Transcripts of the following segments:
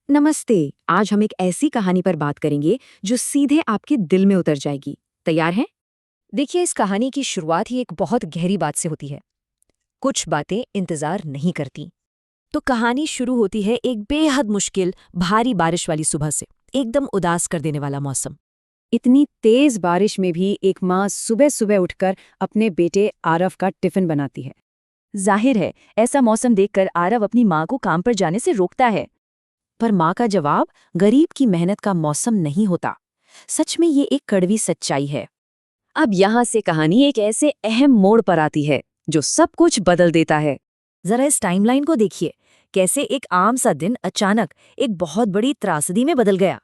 नमस्ते। आज हम एक ऐसी कहानी पर बात करेंगे जो सीधे आपके दिल में उतर जाएगी। तैयार हैं? देखिए, इस कहानी की शुरुआत ही एक बहुत गहरी बात से होती है। कुछ बातें इंतजार नहीं करती। तो कहानी शुरू होती है एक बेहद मुश्किल भारी बारिश वाली सुबह से। एकदम उदास कर देने वाला मौसम। इतनी तेज बारिश में भी एक माँ सुबह सुबह उठकर अपने बेटे आरव का टिफिन बनाती है। जाहिर है, ऐसा मौसम देखकर आरव अपनी माँ को काम पर जाने से रोकता है। पर माँ का जवाब गरीब की मेहनत का मौसम नहीं होता। सच में ये एक कड़वी सच्चाई है। अब यहाँ से कहानी एक ऐसे अहम मोड़ पर आती है जो सब कुछ बदल देता है। जरा इस टाइमलाइन को देखिए, कैसे एक आम सा दिन अचानक एक बहुत बड़ी त्रासदी में बदल गया।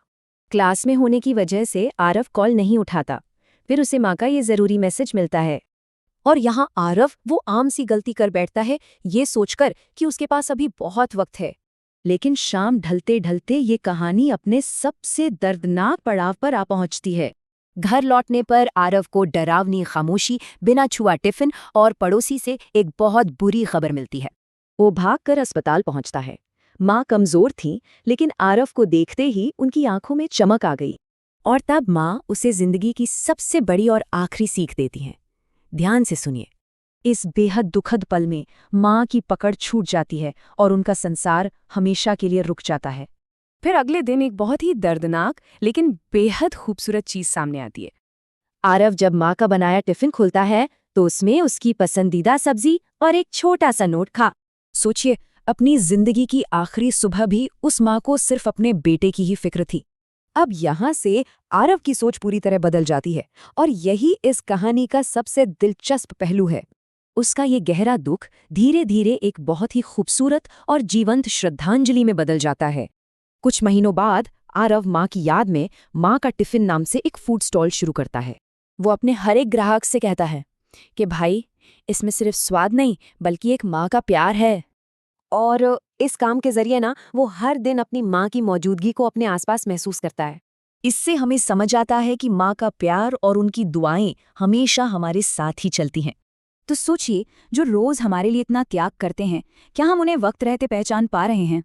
क्लास में होने की वजह से आरव कॉल नहीं उठाता। फिर उसे माँ का ये जरूरी मैसेज मिलता है। और यहाँ आरव वो आम सी गलती कर बैठता है, ये सोचकर कि उसके पास अभी बहुत वक्त है। लेकिन शाम ढलते ढलते ये कहानी अपने सबसे दर्दनाक पड़ाव पर आ पहुंचती है। घर लौटने पर आरव को डरावनी खामोशी, बिना छुआ टिफिन और पड़ोसी से एक बहुत बुरी खबर मिलती है। वो भागकर अस्पताल पहुंचता है। माँ कमजोर थी, लेकिन आरव को देखते ही उनकी आंखों में चमक आ गई। और तब माँ उसे जिंदगी की सबसे बड़ी और आखिरी सीख देती हैं। ध्यान से सुनिए। इस बेहद दुखद पल में माँ की पकड़ छूट जाती है और उनका संसार हमेशा के लिए रुक जाता है। फिर अगले दिन एक बहुत ही दर्दनाक लेकिन बेहद खूबसूरत चीज सामने आती है। आरव जब माँ का बनाया टिफिन खोलता है तो उसमें उसकी पसंदीदा सब्जी और एक छोटा सा नोट था। सोचिए, अपनी जिंदगी की आखिरी सुबह भी उस माँ को सिर्फ अपने बेटे की ही फिक्र थी। अब यहाँ से आरव की सोच पूरी तरह बदल जाती है और यही इस कहानी का सबसे दिलचस्प पहलू है। उसका ये गहरा दुख धीरे धीरे एक बहुत ही खूबसूरत और जीवंत श्रद्धांजलि में बदल जाता है। कुछ महीनों बाद आरव माँ की याद में माँ का टिफिन नाम से एक फूड स्टॉल शुरू करता है। वो अपने हर एक ग्राहक से कहता है कि भाई, इसमें सिर्फ स्वाद नहीं बल्कि एक माँ का प्यार है। और इस काम के जरिए ना वो हर दिन अपनी माँ की मौजूदगी को अपने आसपास महसूस करता है। इससे हमें समझ आता है कि माँ का प्यार और उनकी दुआएं हमेशा हमारे साथ ही चलती हैं। तो सोचिए, जो रोज हमारे लिए इतना त्याग करते हैं, क्या हम उन्हें वक्त रहते पहचान पा रहे हैं?